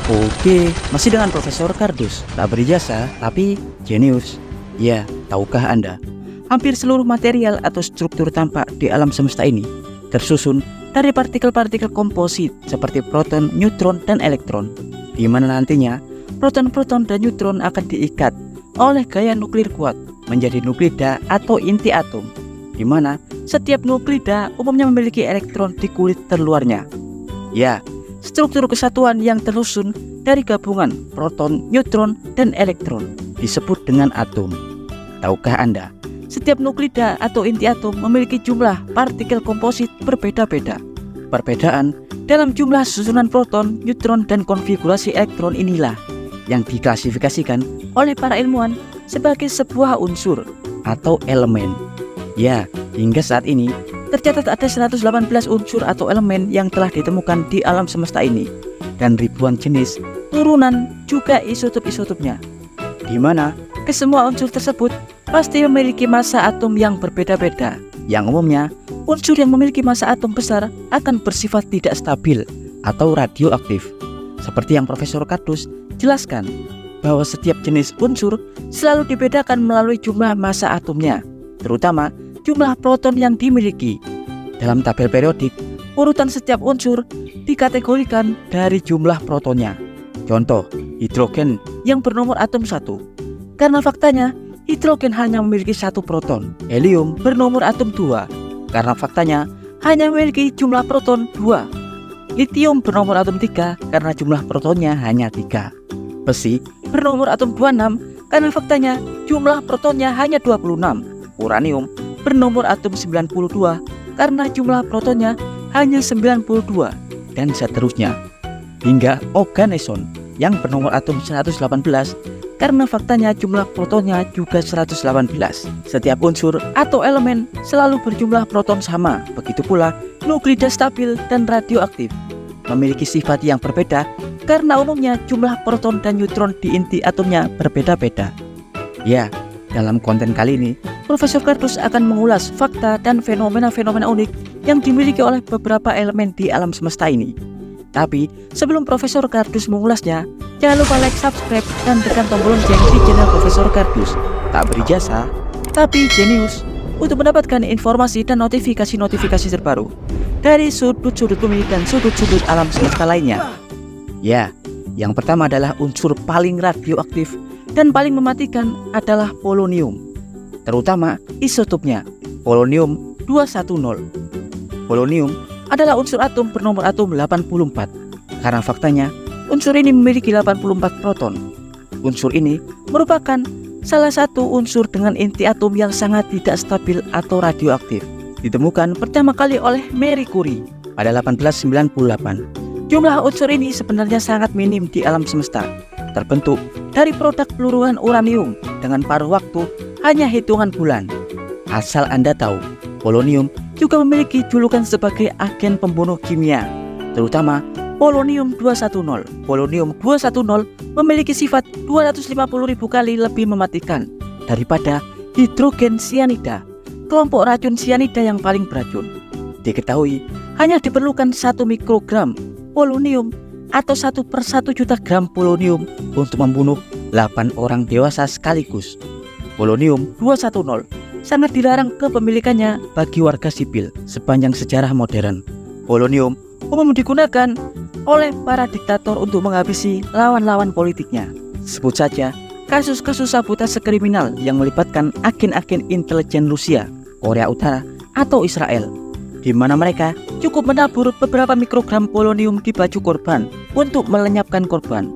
Oke, masih dengan Profesor Kardus, tak berijazah tapi jenius. Ya, tahukah Anda, hampir seluruh material atau struktur tampak di alam semesta ini tersusun dari partikel-partikel komposit seperti proton, neutron, dan elektron, di mana nantinya proton-proton dan neutron akan diikat oleh gaya nuklir kuat menjadi nuklida atau inti atom, di mana setiap nuklida umumnya memiliki elektron di kulit terluarnya. Ya, struktur kesatuan yang tersusun dari gabungan proton, neutron, dan elektron disebut dengan atom. Tahukah Anda, setiap nuklida atau inti atom memiliki jumlah partikel komposit berbeda-beda. Perbedaan dalam jumlah susunan proton, neutron, dan konfigurasi elektron inilah yang diklasifikasikan oleh para ilmuwan sebagai sebuah unsur atau elemen. Ya, hingga saat ini tercatat ada 118 unsur atau elemen yang telah ditemukan di alam semesta ini, dan ribuan jenis, turunan, juga isotop-isotopnya, di mana kesemua unsur tersebut pasti memiliki massa atom yang berbeda-beda. Yang umumnya, unsur yang memiliki massa atom besar akan bersifat tidak stabil atau radioaktif. Seperti yang Profesor Kardus jelaskan, bahwa setiap jenis unsur selalu dibedakan melalui jumlah massa atomnya, terutama jumlah proton yang dimiliki. Dalam tabel periodik, urutan setiap unsur dikategorikan dari jumlah protonnya. Contoh, hidrogen yang bernomor atom 1. Karena faktanya, hidrogen hanya memiliki satu proton. Helium bernomor atom 2. Karena faktanya, hanya memiliki jumlah proton 2. Lithium bernomor atom 3 karena jumlah protonnya hanya 3. Besi bernomor atom 26 karena faktanya jumlah protonnya hanya 26. Uranium bernomor atom 92 karena jumlah protonnya hanya 92, dan seterusnya. Hingga organeson yang bernomor atom 118 karena faktanya jumlah protonnya juga 118. Setiap unsur atau elemen selalu berjumlah proton sama. Begitu pula nuklida stabil dan radioaktif memiliki sifat yang berbeda karena umumnya jumlah proton dan neutron di inti atomnya berbeda-beda. Ya, dalam konten kali ini Profesor Kardus akan mengulas fakta dan fenomena-fenomena unik yang dimiliki oleh beberapa elemen di alam semesta ini. Tapi sebelum Profesor Kardus mengulasnya, jangan lupa like, subscribe, dan tekan tombol lonceng di channel Profesor Kardus. Tak berijazah, tapi jenius, untuk mendapatkan informasi dan notifikasi-notifikasi terbaru dari sudut-sudut bumi dan sudut-sudut alam semesta lainnya. Ya, yang pertama adalah unsur paling radioaktif dan paling mematikan adalah polonium, terutama isotopnya polonium-210. Polonium adalah unsur atom bernomor atom 84. Karena faktanya, unsur ini memiliki 84 proton. Unsur ini merupakan salah satu unsur dengan inti atom yang sangat tidak stabil atau radioaktif. Ditemukan pertama kali oleh Marie Curie pada 1898. Jumlah unsur ini sebenarnya sangat minim di alam semesta, terbentuk dari produk peluruhan uranium dengan paruh waktu hanya hitungan bulan. Asal Anda tahu, polonium juga memiliki julukan sebagai agen pembunuh kimia, terutama polonium-210. Polonium-210 memiliki sifat 250.000 kali lebih mematikan daripada hidrogen sianida, kelompok racun sianida yang paling beracun. Diketahui hanya diperlukan 1 mikrogram polonium atau 1/1 juta gram polonium untuk membunuh 8 orang dewasa sekaligus. Polonium-210 sangat dilarang kepemilikannya bagi warga sipil sepanjang sejarah modern. Polonium umum digunakan oleh para diktator untuk menghabisi lawan-lawan politiknya. Sebut saja kasus-kasus sabotase kriminal yang melibatkan agen-agen intelijen Rusia, Korea Utara, atau Israel, di mana mereka cukup menabur beberapa mikrogram polonium di baju korban untuk melenyapkan korban.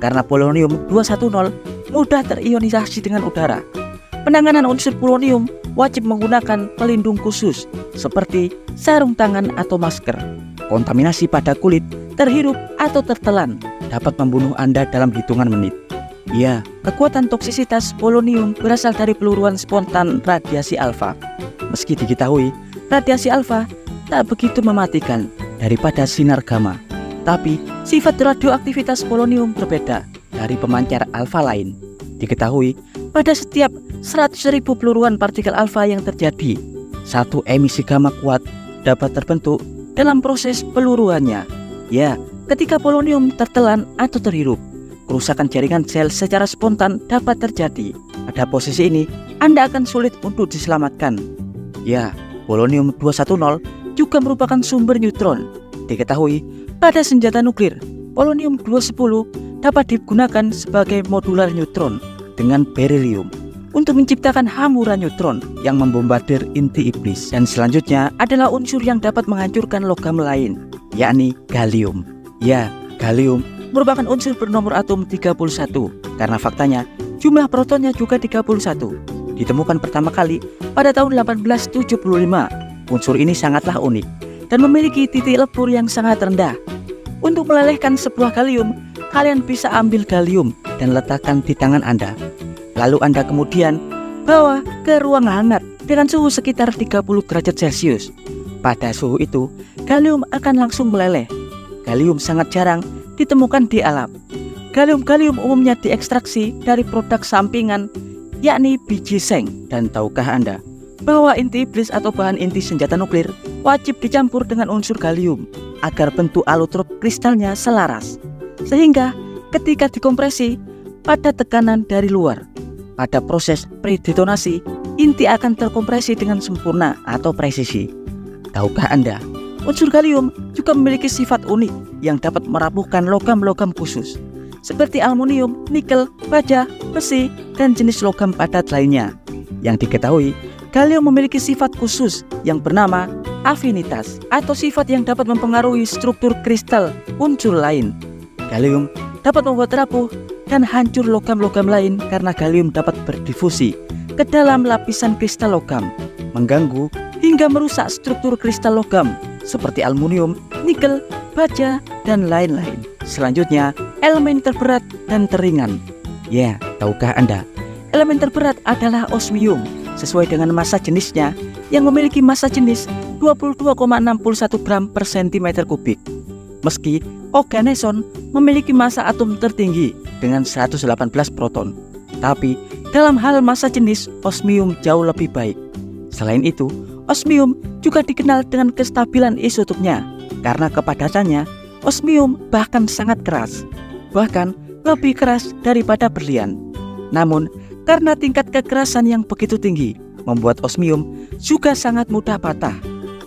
Karena polonium-210 mudah terionisasi dengan udara, penanganan unsur polonium wajib menggunakan pelindung khusus seperti sarung tangan atau masker. Kontaminasi pada kulit, terhirup, atau tertelan dapat membunuh Anda dalam hitungan menit. Ya, kekuatan toksisitas polonium berasal dari peluruan spontan radiasi alfa. Meski diketahui, radiasi alfa tak begitu mematikan daripada sinar gamma, tapi sifat radioaktivitas polonium berbeda dari pemancar alfa lain. Diketahui, pada setiap 100.000 peluruan partikel alfa yang terjadi, satu emisi gamma kuat dapat terbentuk dalam proses peluruannya. Ya, ketika polonium tertelan atau terhirup, kerusakan jaringan sel secara spontan dapat terjadi. Pada posisi ini, Anda akan sulit untuk diselamatkan. Ya, polonium-210 juga merupakan sumber neutron. Diketahui, pada senjata nuklir, polonium-210 dapat digunakan sebagai modular neutron dengan berilium untuk menciptakan hamburan neutron yang membombardir inti iblis. Dan selanjutnya adalah unsur yang dapat menghancurkan logam lain, yakni gallium. Ya, gallium merupakan unsur bernomor atom 31 karena faktanya jumlah protonnya juga 31. Ditemukan pertama kali pada tahun 1875. Unsur ini sangatlah unik dan memiliki titik lebur yang sangat rendah. Untuk melelehkan sebuah gallium, kalian bisa ambil gallium dan letakkan di tangan Anda. Lalu Anda kemudian bawa ke ruang hangat dengan suhu sekitar 30 derajat Celcius. Pada suhu itu, gallium akan langsung meleleh. Gallium sangat jarang ditemukan di alam. Gallium umumnya diekstraksi dari produk sampingan, yakni biji seng. Dan tahukah Anda bahwa inti iblis atau bahan inti senjata nuklir wajib dicampur dengan unsur gallium agar bentuk allotrop kristalnya selaras, sehingga ketika dikompresi pada tekanan dari luar, pada proses predetonasi, inti akan terkompresi dengan sempurna atau presisi. Tahukah Anda, unsur gallium juga memiliki sifat unik yang dapat merapuhkan logam-logam khusus seperti aluminium, nikel, baja, besi, dan jenis logam padat lainnya. Yang diketahui, gallium memiliki sifat khusus yang bernama afinitas atau sifat yang dapat mempengaruhi struktur kristal unsur lain. Gallium dapat membuat rapuh dan hancur logam-logam lain karena gallium dapat berdifusi ke dalam lapisan kristal logam, mengganggu hingga merusak struktur kristal logam seperti aluminium, nikel, baja, dan lain-lain. Selanjutnya, elemen terberat dan teringan. Ya, tahukah Anda, elemen terberat adalah osmium sesuai dengan massa jenisnya yang memiliki massa jenis 22,61 gram per cm kubik. Meski oganeson memiliki massa atom tertinggi dengan 118 proton, tapi dalam hal massa jenis, osmium jauh lebih baik. Selain itu, osmium juga dikenal dengan kestabilan isotopnya karena kepadatannya. Osmium bahkan sangat keras, bahkan lebih keras daripada berlian. Namun, karena tingkat kekerasan yang begitu tinggi, membuat osmium juga sangat mudah patah,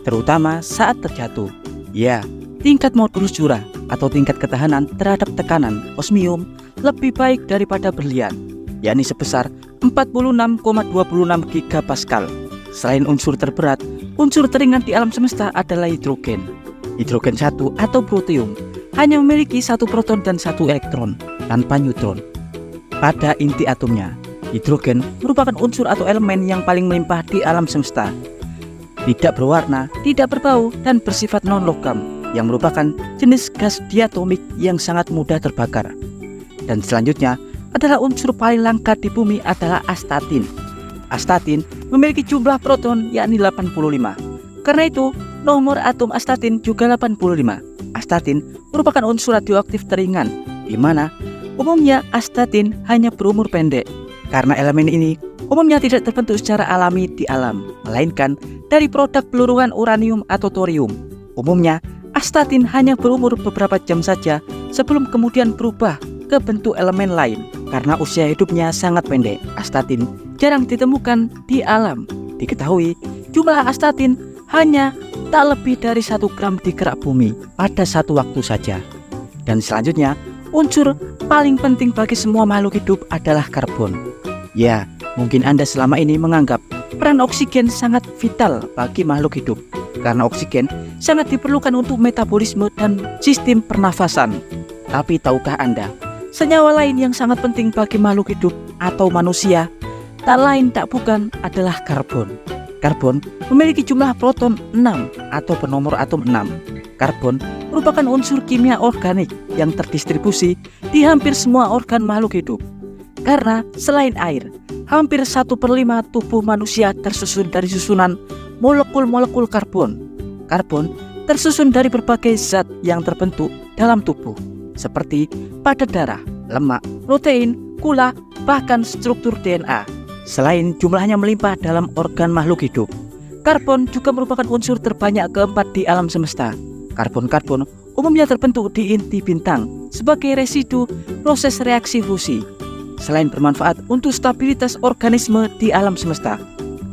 terutama saat terjatuh. Ya, tingkat modulus Jura atau tingkat ketahanan terhadap tekanan osmium lebih baik daripada berlian, yakni sebesar 46,26 gigapascal. Selain unsur terberat, unsur teringan di alam semesta adalah hidrogen. Hidrogen 1 atau proteum hanya memiliki satu proton dan satu elektron tanpa neutron. Pada inti atomnya, hidrogen merupakan unsur atau elemen yang paling melimpah di alam semesta. Tidak berwarna, tidak berbau, dan bersifat non-logam yang merupakan jenis gas diatomik yang sangat mudah terbakar. Dan selanjutnya adalah unsur paling langka di bumi adalah astatin. Astatin memiliki jumlah proton yakni 85. Karena itu, nomor atom astatin juga 85. Astatin merupakan unsur radioaktif teringan, di mana umumnya astatin hanya berumur pendek. Karena elemen ini umumnya tidak terbentuk secara alami di alam, melainkan dari produk peluruhan uranium atau thorium. Umumnya, astatin hanya berumur beberapa jam saja sebelum kemudian berubah ke bentuk elemen lain. Karena usia hidupnya sangat pendek, astatin jarang ditemukan di alam. Diketahui, jumlah astatin hanya tak lebih dari 1 gram di kerak bumi pada satu waktu saja. Dan selanjutnya, unsur paling penting bagi semua makhluk hidup adalah karbon. Ya, mungkin Anda selama ini menganggap peran oksigen sangat vital bagi makhluk hidup, karena oksigen sangat diperlukan untuk metabolisme dan sistem pernafasan. Tapi tahukah Anda, senyawa lain yang sangat penting bagi makhluk hidup atau manusia, tak lain tak bukan adalah karbon. Karbon memiliki jumlah proton 6 atau bernomor atom 6. Karbon merupakan unsur kimia organik yang terdistribusi di hampir semua organ makhluk hidup. Karena selain air, hampir 1/5 tubuh manusia tersusun dari susunan molekul-molekul karbon. Karbon tersusun dari berbagai zat yang terbentuk dalam tubuh, seperti pada darah, lemak, protein, gula, bahkan struktur DNA. Selain jumlahnya melimpah dalam organ makhluk hidup, karbon juga merupakan unsur terbanyak keempat di alam semesta. Karbon-karbon umumnya terbentuk di inti bintang sebagai residu proses reaksi fusi. Selain bermanfaat untuk stabilitas organisme di alam semesta,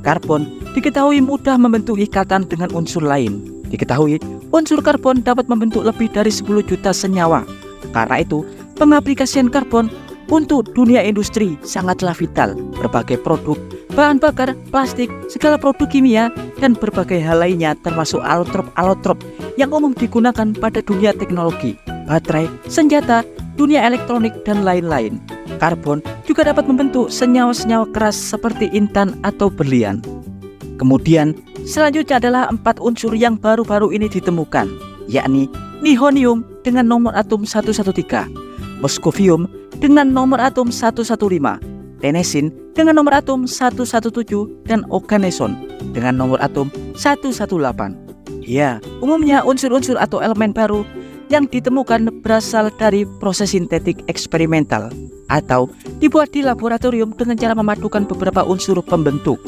karbon diketahui mudah membentuk ikatan dengan unsur lain. Diketahui unsur karbon dapat membentuk lebih dari 10 juta senyawa. Karena itu, pengaplikasian karbon untuk dunia industri sangatlah vital. Berbagai produk, bahan bakar, plastik, segala produk kimia, dan berbagai hal lainnya termasuk alotrop yang umum digunakan pada dunia teknologi, baterai, senjata, dunia elektronik, dan lain-lain. Karbon juga dapat membentuk senyawa-senyawa keras seperti intan atau berlian. Kemudian, selanjutnya adalah 4 unsur yang baru-baru ini ditemukan, yakni nihonium dengan nomor atom 113, moscovium dengan nomor atom 115, tennessine dengan nomor atom 117, dan oganeson dengan nomor atom 118. Ya, umumnya unsur-unsur atau elemen baru yang ditemukan berasal dari proses sintetik eksperimental atau dibuat di laboratorium dengan cara memadukan beberapa unsur pembentuk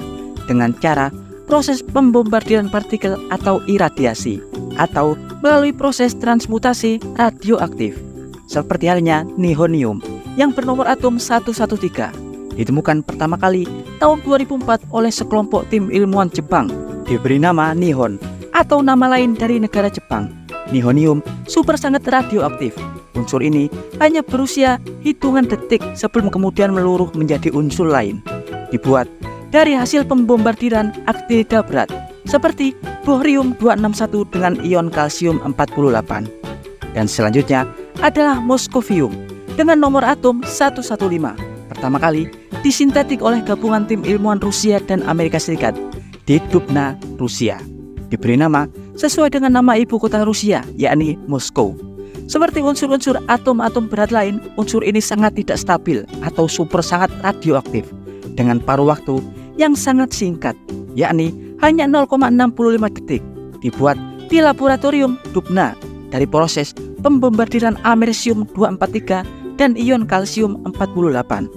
dengan cara proses pembombardiran partikel atau iradiasi atau melalui proses transmutasi radioaktif. Seperti halnya nihonium yang bernomor atom 113 ditemukan pertama kali tahun 2004 oleh sekelompok tim ilmuwan Jepang, diberi nama Nihon atau nama lain dari negara Jepang. Nihonium super sangat radioaktif. Unsur ini hanya berusia hitungan detik sebelum kemudian meluruh menjadi unsur lain. Dibuat dari hasil pembombardiran aktida berat seperti bohrium 261 dengan ion kalsium 48. Dan selanjutnya adalah moscovium dengan nomor atom 115. Pertama kali disintetik oleh gabungan tim ilmuwan Rusia dan Amerika Serikat di Dubna, Rusia. Diberi nama sesuai dengan nama ibu kota Rusia, yakni Moskow. Seperti unsur-unsur atom-atom berat lain, unsur ini sangat tidak stabil atau super sangat radioaktif dengan paruh waktu yang sangat singkat, yakni hanya 0,65 detik. Dibuat di laboratorium Dubna dari proses pembombardiran amerisium 243 dan ion kalsium 48.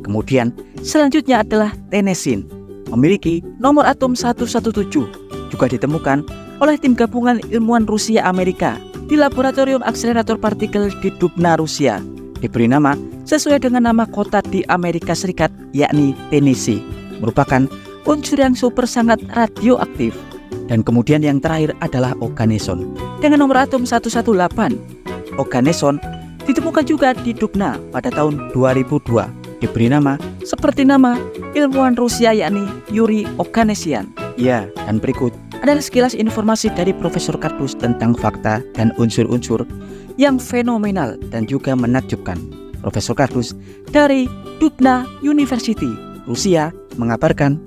Kemudian selanjutnya adalah tennessine, memiliki nomor atom 117, juga ditemukan oleh tim gabungan ilmuwan Rusia Amerika di laboratorium akselerator partikel di Dubna, Rusia. Diberi nama sesuai dengan nama kota di Amerika Serikat, yakni Tennessee, merupakan unsur yang super sangat radioaktif. Dan kemudian yang terakhir adalah oganeson dengan nomor atom 118. Oganeson ditemukan juga di Dubna pada tahun 2002. Diberi nama seperti nama ilmuwan Rusia, yakni Yuri Oganesian. Ya, dan berikut adalah sekilas informasi dari Profesor Kardus tentang fakta dan unsur-unsur yang fenomenal dan juga menakjubkan. Profesor Kardus dari Dubna University, Rusia mengabarkan.